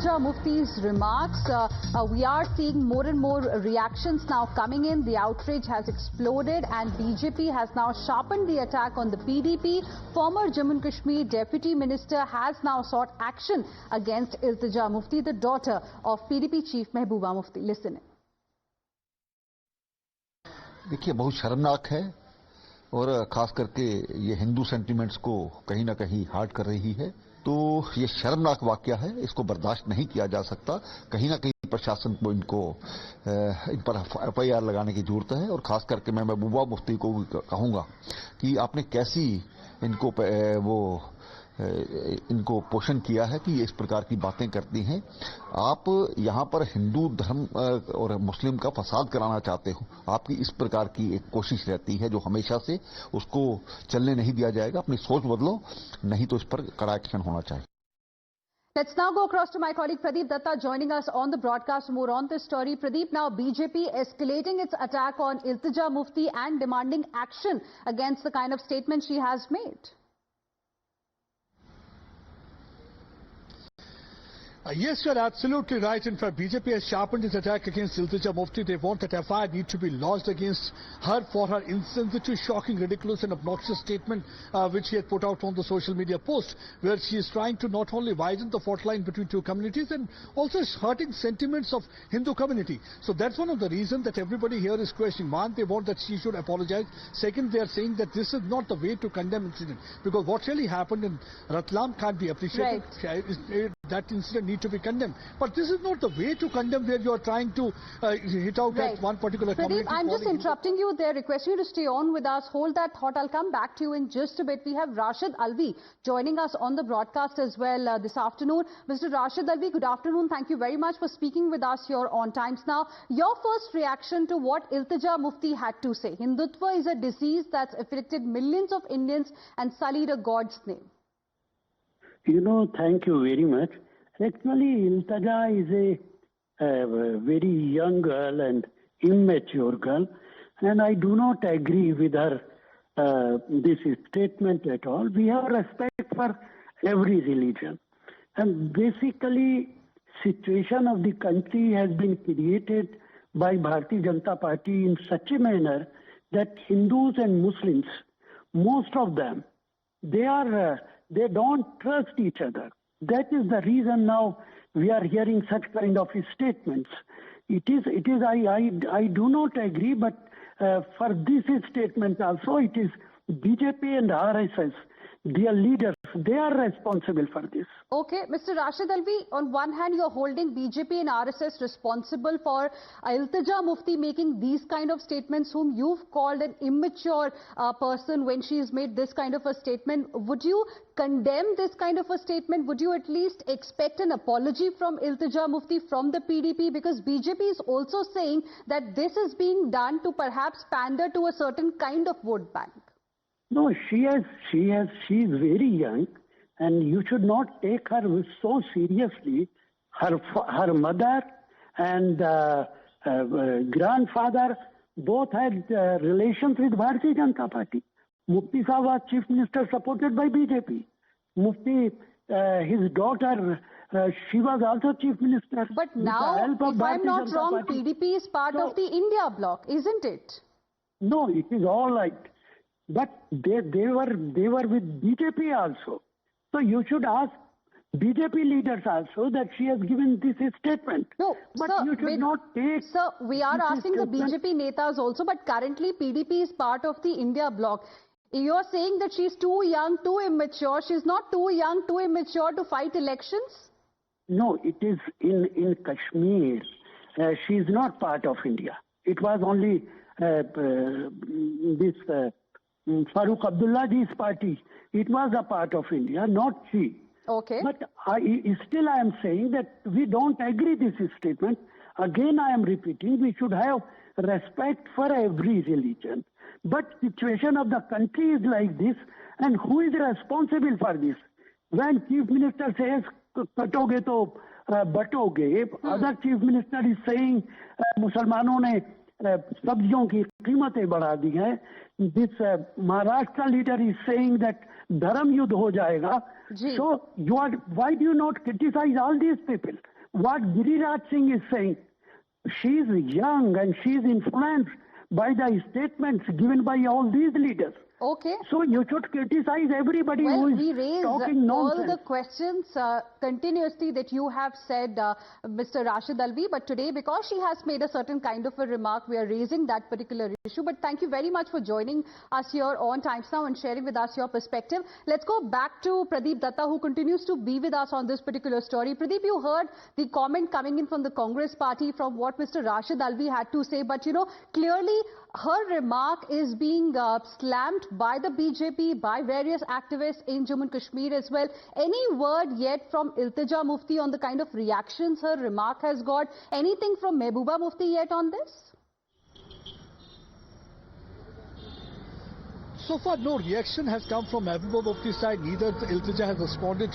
Iltija Mufti's remarks. We are seeing more and more reactions now coming in. The outrage has exploded and BJP has now sharpened the attack on the PDP. Former Jammu and Kashmir Deputy Minister has now sought action against Iltija Mufti, the daughter of PDP Chief Mehbooba Mufti. Listen. देखिए, बहुत शर्मनाक है और खास करके ये Hindu sentiments को कहीं ना कहीं हार्ट कर रही है। तो ये शर्मनाक वाकया है, इसको बर्दाश्त नहीं किया जा सकता। कहीं ना कहीं प्रशासन को इन पर FIR लगाने की जरूरत है और खास करके मैं महबूबा मुफ्ती को भी कहूंगा कि आपने कैसी इनको पोषण किया है कि ये इस प्रकार की बातें करती हैं। आप यहां पर हिंदू धर्म और मुस्लिम का फसाद कराना चाहते हो। आपकी इस प्रकार की एक कोशिश रहती है जो हमेशा से, उसको चलने नहीं दिया जाएगा। अपनी सोच बदलो, नहीं तो इस पर कड़ा एक्शन होना चाहिए। Let's now go across to my colleague Pradeep Datta joining us on the broadcast more on this story. Pradeep, now BJP escalating its attack on Iltija Mufti and demanding action against the kind of statement she has made. Yes, you're absolutely right. In fact, BJP has sharpened its attack against Iltija Mufti. They want that FIR need to be lodged against her for her insensitive, shocking, ridiculous and obnoxious statement which she had put out on the social media post, where she is trying to not only widen the fault line between two communities and also is hurting sentiments of Hindu community. So that's one of the reasons that everybody here is questioning. One, they want that she should apologize. Second, they are saying that this is not the way to condemn incident, because what really happened in Ratlam can't be appreciated. Right. That incident need to be condemned. But this is not the way to condemn, where you are trying to hit out at one particular community. I'm just interrupting you there, requesting you to stay on with us. Hold that thought. I'll come back to you in just a bit. We have Rashid Alvi joining us on the broadcast as well this afternoon. Mr. Rashid Alvi, good afternoon. Thank you very much for speaking with us here on Times Now. Your first reaction to what Iltija Mufti had to say. Hindutva is a disease that's afflicted millions of Indians and sullied a God's name. Thank you very much. Actually, Iltija is a very young girl and immature girl, and I do not agree with her this statement at all. We have respect for every religion, and basically, situation of the country has been created by Bharatiya Janata Party in such a manner that Hindus and Muslims, most of them, they don't trust each other. That is the reason now we are hearing such kind of statements. I do not agree, but for this statement also, it is BJP and RSS, their leaders, they are responsible for this. Okay, Mr. Rashid Alvi, on one hand, you're holding BJP and RSS responsible for Iltija Mufti making these kind of statements, whom you've called an immature person when she has made this kind of a statement. Would you condemn this kind of a statement? Would you at least expect an apology from Iltija Mufti from the PDP? Because BJP is also saying that this is being done to perhaps pander to a certain kind of vote bank. No, she is very young, and you should not take her so seriously. Her mother and grandfather both had relations with Bharatiya Janata Party. Mufti Sahib was Chief Minister supported by BJP. Mufti, his daughter, she was also Chief Minister. But now, if I'm not wrong, PDP is part of the India bloc, isn't it? No, it is all right. But they were with BJP also. So you should ask BJP leaders also that she has given this statement. No, but sir, you should not take... Sir, we are asking the BJP netas also, but currently PDP is part of the India bloc. You're saying that she's too young, too immature. She's not too young, too immature to fight elections? No, it is in Kashmir. She is not part of India. It was only this... Farooq Abdullaji's party, it was a part of India, not she. Okay. But I am saying that we don't agree this statement. Again, I am repeating, we should have respect for every religion. But situation of the country is like this, and who is responsible for this? When Chief Minister says, katoge to batoge, other Chief Minister is saying, Musalmanon ne सब्जियों की कीमतें बढ़ा दी हैं. This Maharashtra leader is saying that धर्म युद्ध हो जाएगा. जी. So why do you not criticize all these people? What Giriraj Singh is saying, she is young and she is influenced by the statements given by all these leaders. Okay. So you should criticize everybody Well, who we is raise talking all nonsense. the questions continuously that you have said, Mr. Rashid Alvi, but today, because she has made a certain kind of a remark, we are raising that particular issue. But thank you very much for joining us here on Times Now and sharing with us your perspective. Let's go back to Pradeep Datta, who continues to be with us on this particular story. Pradeep, you heard the comment coming in from the Congress party from what Mr. Rashid Alvi had to say, but clearly her remark is being slammed by the BJP, by various activists in Jammu and Kashmir as well. Any word yet from Iltija Mufti on the kind of reactions her remark has got? Anything from Mehbooba Mufti yet on this? So far, no reaction has come from Mehbooba Mufti's side. Neither Iltija has responded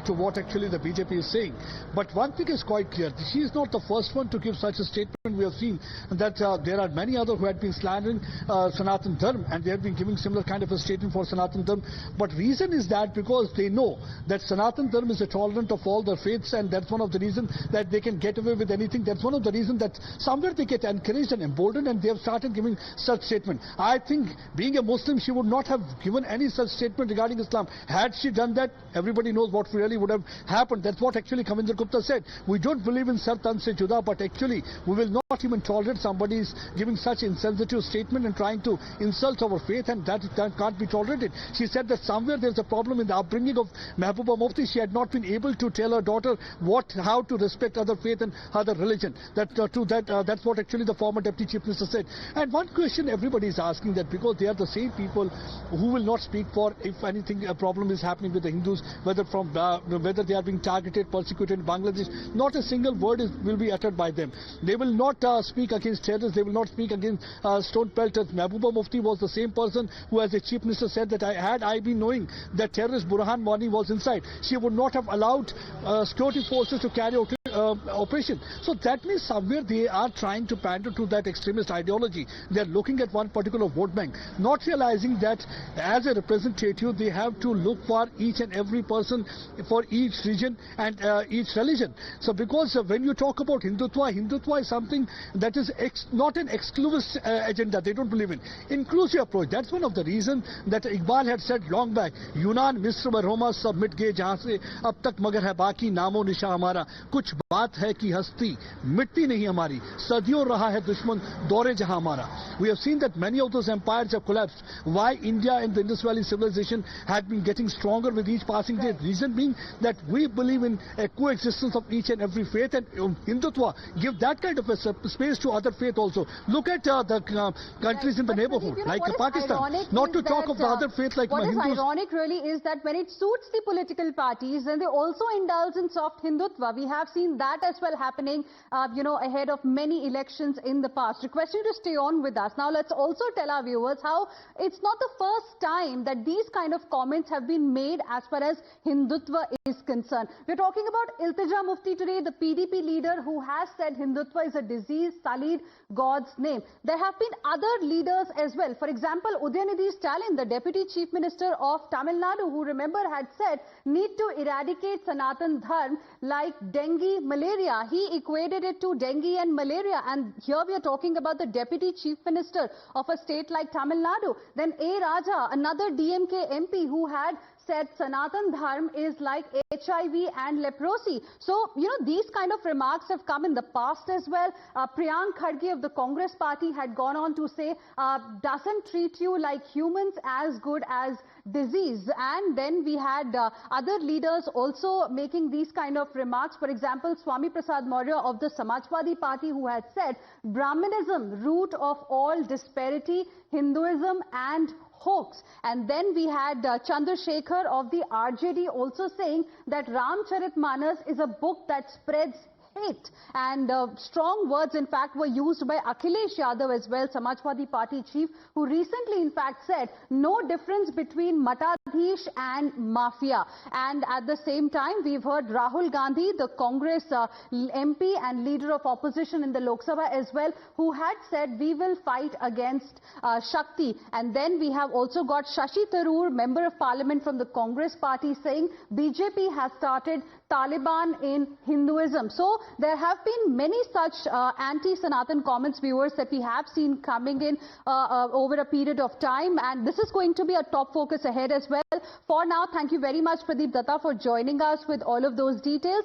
to what actually the BJP is saying. But one thing is quite clear. She is not the first one to give such a statement. We have seen that there are many others who had been slandering Sanatan Dharm, and they have been giving similar kind of a statement for Sanatan Dharm. But reason is that because they know that Sanatan Dharm is a tolerant of all the faiths, and that's one of the reasons that they can get away with anything. That's one of the reasons that somewhere they get encouraged and emboldened, and they have started giving such statement. I think being a Muslim, she would not have given any such statement regarding Islam. Had she done that, everybody knows what really would have happened. That's what actually Kavinder Gupta said. We don't believe in Sar Tan Se Juda, but actually we will not even tolerate somebody is giving such insensitive statement and trying to insult our faith, and that can't be tolerated. She said that somewhere there's a problem in the upbringing of Mehbooba Mufti. She had not been able to tell her daughter how to respect other faith and other religion. That's what actually the former Deputy Chief Minister said. And one question everybody is asking, that because they are the same people who will not speak for if anything a problem is happening with the Hindus, whether they are being targeted, persecuted in Bangladesh, not a single word will be uttered by them. They will not speak against terrorists. They will not speak against stone pelters. Mehbooba Mufti was the same person who, as the Chief Minister, said that had I been knowing that terrorist Burhan Wani was inside, she would not have allowed security forces to carry out operation. So that means somewhere they are trying to pander to that extremist ideology. They are looking at one particular vote bank, not realizing that as a representative they have to look for each and every person for each region and each religion. So because when you talk about Hindutva is something that is not an exclusive agenda. They don't believe in inclusive approach. That's one of the reasons that Iqbal had said long back, Yunan, Misr व रोमा सब मिट गए जहां से अब तक मगर है बाकी नामो निशा हमारा कुछ बात है कि हस्ती मिटती नहीं हमारी सदियों रहा है दुश्मन दौरे जहां हमारा. We have seen that many of those empires have collapsed. Why India and the Indus Valley civilization had been getting stronger with each passing day? Reason being that we believe in a coexistence of each and every faith, and Hindutva give that kind of a space to other faith also. Look at the countries in the neighborhood like Pakistan. Not to talk of the other faith like Hindus. What is Hindus. ironic really is that when it suits the political parties, then they also indulge in soft Hindutva. We have seen that as well happening, ahead of many elections in the past. Request you to stay on with us. Now let's also tell our viewers how it's not the first time that these kind of comments have been made as far as Hindutva is concerned. We're talking about Iltija Mufti today, the PDP leader who has said Hindutva is a disease, sullied God's name. There have been other leaders as well. For example, Udayanithi Stalin, the Deputy Chief Minister of Tamil Nadu, who remember had said need to eradicate Sanatan Dharm like dengue, malaria. He equated it to dengue and malaria, and here we are talking about the Deputy Chief Minister of a state like Tamil Nadu. Then A. Raja, another DMK MP who had said Sanatan Dharm is like HIV and leprosy. So, these kind of remarks have come in the past as well. Priyank Khadge of the Congress party had gone on to say, doesn't treat you like humans as good as disease. And then we had other leaders also making these kind of remarks. For example, Swami Prasad Maurya of the Samajwadi Party, who had said, Brahmanism, root of all disparity, Hinduism and hoax. And then we had Chandrasekhar of the RJD also saying that Ramcharitmanas is a book that spreads hate. And strong words, in fact, were used by Akhilesh Yadav as well, Samajwadi Party chief, who recently, in fact, said no difference between Matadhish and Mafia. And at the same time, we've heard Rahul Gandhi, the Congress MP and leader of opposition in the Lok Sabha as well, who had said we will fight against Shakti. And then we have also got Shashi Tharoor, Member of Parliament from the Congress Party, saying BJP has started Taliban in Hinduism. So there have been many such anti-Sanatan comments, viewers, that we have seen coming in over a period of time, and this is going to be a top focus ahead as well. For now, thank you very much, Pradeep Datta, for joining us with all of those details.